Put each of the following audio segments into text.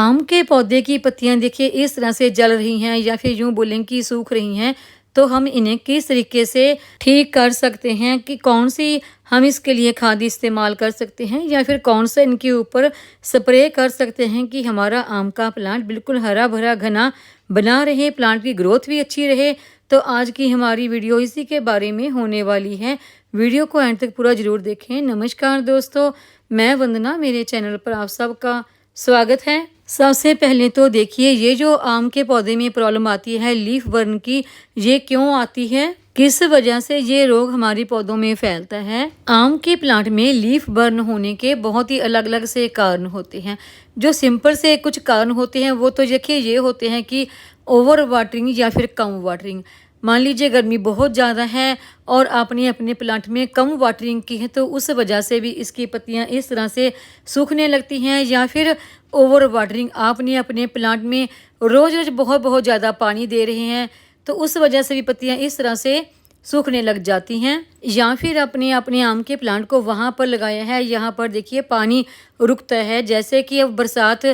आम के पौधे की पत्तियां देखिए इस तरह से जल रही हैं या फिर यूं बोलें कि सूख रही हैं, तो हम इन्हें किस तरीके से ठीक कर सकते हैं कि कौन सी हम इसके लिए खाद इस्तेमाल कर सकते हैं या फिर कौन सा इनके ऊपर स्प्रे कर सकते हैं कि हमारा आम का प्लांट बिल्कुल हरा भरा घना बना रहे, प्लांट की ग्रोथ भी अच्छी रहे। तो आज की हमारी वीडियो इसी के बारे में होने वाली है। वीडियो को एंड तक पूरा जरूर देखें। नमस्कार दोस्तों, मैं वंदना, मेरे चैनल पर आप सबका स्वागत है। सबसे पहले तो देखिए, ये जो आम के पौधे में प्रॉब्लम आती है लीफ बर्न की, ये क्यों आती है, किस वजह से ये रोग हमारे पौधों में फैलता है। आम के प्लांट में लीफ बर्न होने के बहुत ही अलग अलग से कारण होते हैं। जो सिंपल से कुछ कारण होते हैं वो तो देखिए ये होते हैं कि ओवर वाटरिंग या फिर कम वाटरिंग। मान लीजिए गर्मी बहुत ज़्यादा है और आपने अपने प्लांट में कम वाटरिंग की है, तो उस वजह से भी इसकी पत्तियां इस तरह से सूखने लगती हैं। या फिर ओवर वाटरिंग, आपने अपने प्लांट में रोज़ रोज़ बहुत बहुत ज़्यादा पानी दे रहे हैं, तो उस वजह से भी पत्तियां इस तरह से सूखने लग जाती हैं। या फिर अपने अपने आम के प्लांट को वहाँ पर लगाया है, यहाँ पर देखिए पानी रुकता है। जैसे कि अब बरसात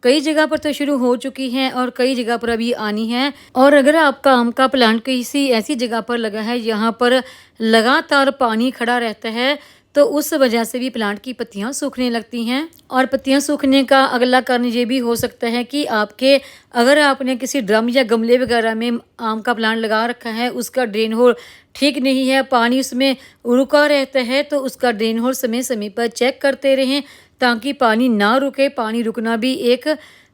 कई जगह पर तो शुरू हो चुकी है और कई जगह पर अभी आनी है। और अगर आपका आम का प्लांट किसी ऐसी जगह पर लगा है यहाँ पर लगातार पानी खड़ा रहता है, तो उस वजह से भी प्लांट की पत्तियां सूखने लगती हैं। और पत्तियां सूखने का अगला कारण ये भी हो सकता है कि अगर आपने किसी ड्रम या गमले वगैरह में आम का प्लांट लगा रखा है, उसका ड्रेन होल ठीक नहीं है, पानी उसमें रुका रहता है, तो उसका ड्रेन होल समय समय पर चेक करते रहें ताकि पानी ना रुके। पानी रुकना भी एक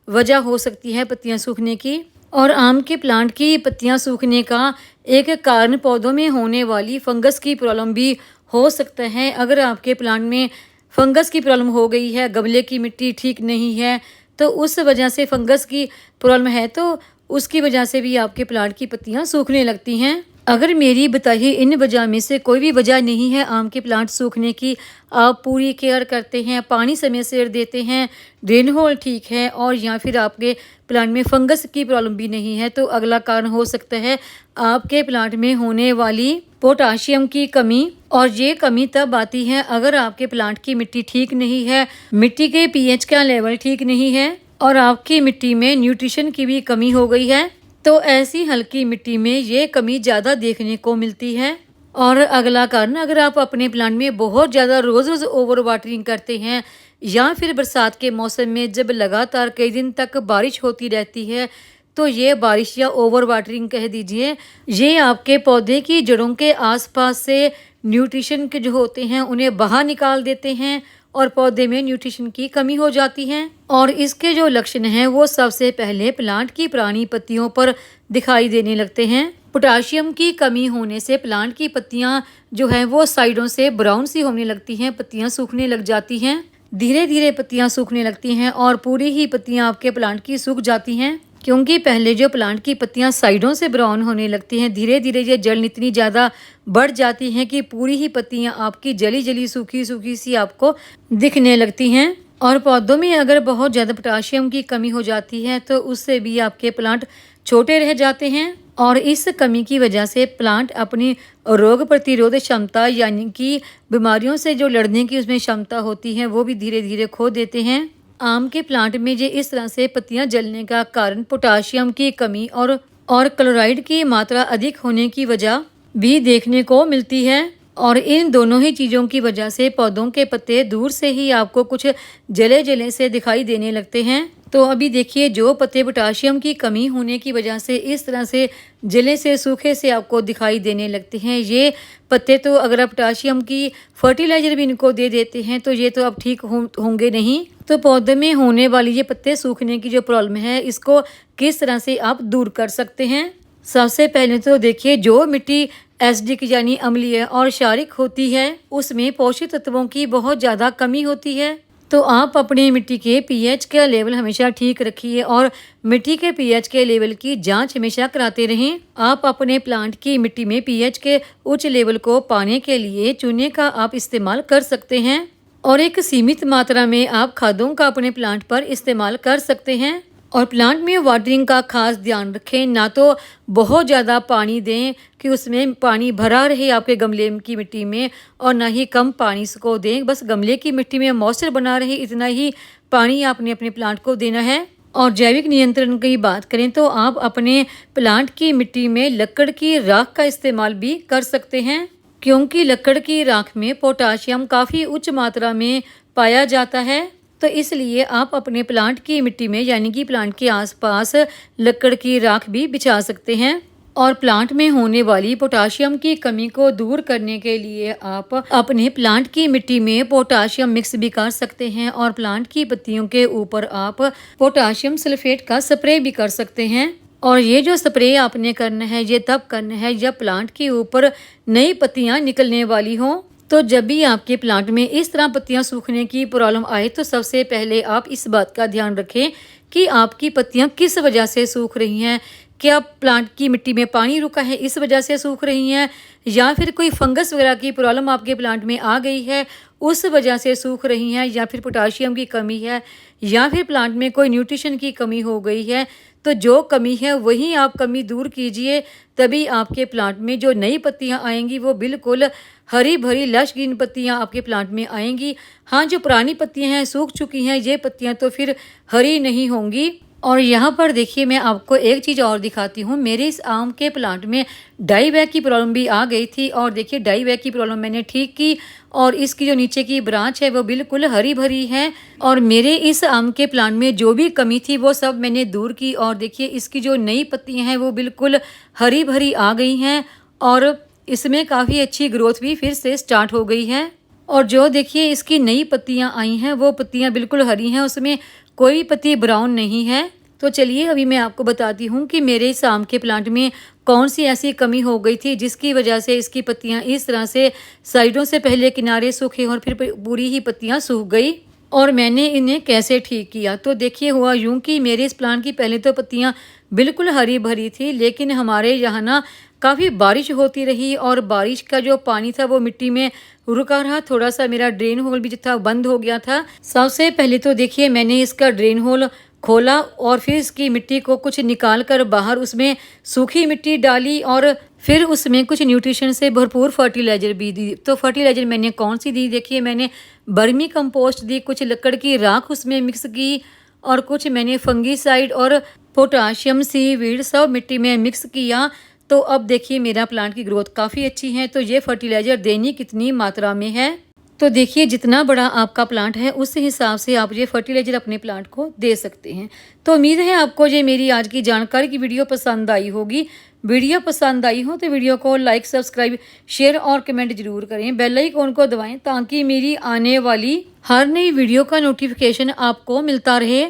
वजह हो सकती है पत्तियां सूखने की। और आम के प्लांट की पत्तियां सूखने का एक कारण पौधों में होने वाली फंगस की प्रॉब्लम भी हो सकता है। अगर आपके प्लांट में फंगस की प्रॉब्लम हो गई है, गमले की मिट्टी ठीक नहीं है, तो उस वजह से फंगस की प्रॉब्लम है, तो उसकी वजह से भी आपके प्लांट की पत्तियां सूखने लगती हैं। अगर मेरी बताइए इन वजह में से कोई भी वजह नहीं है आम के प्लांट सूखने की, आप पूरी केयर करते हैं, पानी समय से देते हैं, ड्रेन होल ठीक है, और या फिर आपके प्लांट में फंगस की प्रॉब्लम भी नहीं है, तो अगला कारण हो सकता है आपके प्लांट में होने वाली पोटाशियम की कमी। और ये कमी तब आती है अगर आपके प्लांट की मिट्टी ठीक नहीं है, मिट्टी के पीएच का लेवल ठीक नहीं है और आपकी मिट्टी में न्यूट्रिशन की भी कमी हो गई है, तो ऐसी हल्की मिट्टी में ये कमी ज़्यादा देखने को मिलती है। और अगला कारण, अगर आप अपने प्लांट में बहुत ज़्यादा रोज़ रोज़ ओवर वाटरिंग करते हैं या फिर बरसात के मौसम में जब लगातार कई दिन तक बारिश होती रहती है, तो ये बारिश या ओवर वाटरिंग कह दीजिए, ये आपके पौधे की जड़ों के आसपास से न्यूट्रिशन के जो होते हैं उन्हें बाहर निकाल देते हैं और पौधे में न्यूट्रिशन की कमी हो जाती है। और इसके जो लक्षण हैं वो सबसे पहले प्लांट की पुरानी पत्तियों पर दिखाई देने लगते हैं। पोटाशियम की कमी होने से प्लांट की पत्तियां जो है वो साइडों से ब्राउन सी होने लगती हैं, पत्तियां सूखने लग जाती हैं, धीरे धीरे पत्तियां सूखने लगती हैं और पूरी ही पत्तियां आपके प्लांट की सूख जाती हैं। क्योंकि पहले जो प्लांट की पत्तियां साइडों से ब्राउन होने लगती हैं, धीरे धीरे ये जल इतनी ज़्यादा बढ़ जाती हैं कि पूरी ही पत्तियां आपकी जली जली सूखी सूखी सी आपको दिखने लगती हैं। और पौधों में अगर बहुत ज़्यादा पोटाशियम की कमी हो जाती है तो उससे भी आपके प्लांट छोटे रह जाते हैं। और इस कमी की वजह से प्लांट अपनी रोग प्रतिरोध क्षमता यानी कि बीमारियों से जो लड़ने की उसमें क्षमता होती है वो भी धीरे धीरे खो देते हैं। आम के प्लांट में ये इस तरह से पत्तियां जलने का कारण पोटाशियम की कमी और क्लोराइड की मात्रा अधिक होने की वजह भी देखने को मिलती है। और इन दोनों ही चीज़ों की वजह से पौधों के पत्ते दूर से ही आपको कुछ जले जले से दिखाई देने लगते हैं। तो अभी देखिए, जो पत्ते पोटाशियम की कमी होने की वजह से इस तरह से जले से सूखे से आपको दिखाई देने लगते हैं, ये पत्ते तो अगर आप पोटाशियम की फर्टिलाइजर भी इनको दे देते हैं तो ये तो अब ठीक होंगे नहीं। तो पौधे में होने वाली ये पत्ते सूखने की जो प्रॉब्लम है, इसको किस तरह से आप दूर कर सकते हैं। सबसे पहले तो देखिए, जो मिट्टी एसिडिक यानी अम्लीय और क्षारिक होती है उसमें पोषक तत्वों की बहुत ज़्यादा कमी होती है। तो आप अपनी मिट्टी के पीएच का लेवल हमेशा ठीक रखिए और मिट्टी के पीएच के लेवल की जांच हमेशा कराते रहें। आप अपने प्लांट की मिट्टी में पीएच के उच्च लेवल को पाने के लिए चूने का आप इस्तेमाल कर सकते हैं और एक सीमित मात्रा में आप खादों का अपने प्लांट पर इस्तेमाल कर सकते हैं। और प्लांट में वाटरिंग का खास ध्यान रखें, ना तो बहुत ज़्यादा पानी दें कि उसमें पानी भरा रहे आपके गमले की मिट्टी में, और ना ही कम पानी को दें, बस गमले की मिट्टी में मॉइस्चर बना रहे इतना ही पानी आपने अपने प्लांट को देना है। और जैविक नियंत्रण की बात करें तो आप अपने प्लांट की मिट्टी में लकड़ की राख का इस्तेमाल भी कर सकते हैं, क्योंकि लकड़ की राख में पोटाशियम काफ़ी उच्च मात्रा में पाया जाता है। तो इसलिए आप अपने प्लांट की मिट्टी में यानी कि प्लांट के आसपास लकड़ की राख भी बिछा सकते हैं। और प्लांट में होने वाली पोटाशियम की कमी को दूर करने के लिए आप अपने प्लांट की मिट्टी में पोटाशियम मिक्स भी कर सकते हैं और प्लांट की पत्तियों के ऊपर आप पोटाशियम सल्फेट का स्प्रे भी कर सकते हैं। और ये जो स्प्रे आपने करना है ये तब करना है जब प्लांट के ऊपर नई पत्तियां निकलने वाली हों। तो जब भी आपके प्लांट में इस तरह पत्तियां सूखने की प्रॉब्लम आए तो सबसे पहले आप इस बात का ध्यान रखें कि आपकी पत्तियां किस वजह से सूख रही हैं। क्या प्लांट की मिट्टी में पानी रुका है इस वजह से सूख रही हैं, या फिर कोई फंगस वगैरह की प्रॉब्लम आपके प्लांट में आ गई है उस वजह से सूख रही हैं, या फिर पोटाशियम की कमी है, या फिर प्लांट में कोई न्यूट्रिशन की कमी हो गई है। तो जो कमी है वही आप कमी दूर कीजिए, तभी आपके प्लांट में जो नई पत्तियां आएंगी वो बिल्कुल हरी भरी लश ग्रीन पत्तियां आपके प्लांट में आएंगी। हाँ, जो पुरानी पत्तियां हैं सूख चुकी हैं ये पत्तियां तो फिर हरी नहीं होंगी। और यहाँ पर देखिए मैं आपको एक चीज़ और दिखाती हूँ। मेरे इस आम के प्लांट में डाई बैग की प्रॉब्लम भी आ गई थी और देखिए डाई बैग की प्रॉब्लम मैंने ठीक की और इसकी जो नीचे की ब्रांच है वो बिल्कुल हरी भरी है। और मेरे इस आम के प्लांट में जो भी कमी थी वो सब मैंने दूर की और देखिए इसकी जो नई पत्तियाँ हैं वो बिल्कुल हरी भरी आ गई हैं और इसमें काफ़ी अच्छी ग्रोथ भी फिर से स्टार्ट हो गई है। और जो देखिए इसकी नई पत्तियाँ आई हैं वो पत्तियाँ बिल्कुल हरी हैं, उसमें कोई पत्ती ब्राउन नहीं है। तो चलिए अभी मैं आपको बताती हूँ कि मेरे इस आम के प्लांट में कौन सी ऐसी कमी हो गई थी जिसकी वजह से इसकी पत्तियाँ इस तरह से साइडों से पहले किनारे सूखे और फिर पूरी ही पत्तियाँ सूख गई और मैंने इन्हें कैसे ठीक किया। तो देखिए हुआ यूं कि मेरे इस प्लांट की पहले तो पत्तियाँ बिल्कुल हरी भरी थी, लेकिन हमारे यहाँ ना काफ़ी बारिश होती रही और बारिश का जो पानी था वो मिट्टी में रुका रहा। थोड़ा सा मेरा ड्रेन होल भी जो था बंद हो गया था। सबसे पहले तो देखिए मैंने इसका ड्रेन होल खोला और फिर इसकी मिट्टी को कुछ निकाल कर बाहर उसमें सूखी मिट्टी डाली और फिर उसमें कुछ न्यूट्रिशन से भरपूर फर्टिलाइज़र भी दी। तो फर्टिलाइज़र मैंने कौन सी दी, देखिए मैंने बर्मी कंपोस्ट दी, कुछ लकड़ की राख उसमें मिक्स की और कुछ मैंने फंगीसाइड और पोटाशियम सीवीड सब मिट्टी में मिक्स किया। तो अब देखिए मेरा प्लांट की ग्रोथ काफ़ी अच्छी है। तो ये फर्टिलाइज़र देनी कितनी मात्रा में है, तो देखिए जितना बड़ा आपका प्लांट है उस हिसाब से आप ये फर्टिलाइज़र अपने प्लांट को दे सकते हैं। तो उम्मीद है आपको ये मेरी आज की जानकारी की वीडियो पसंद आई होगी। वीडियो पसंद आई हो तो वीडियो को लाइक, सब्सक्राइब, शेयर और कमेंट जरूर करें। बेल आइकन को दबाएं ताकि मेरी आने वाली हर नई वीडियो का नोटिफिकेशन आपको मिलता रहे।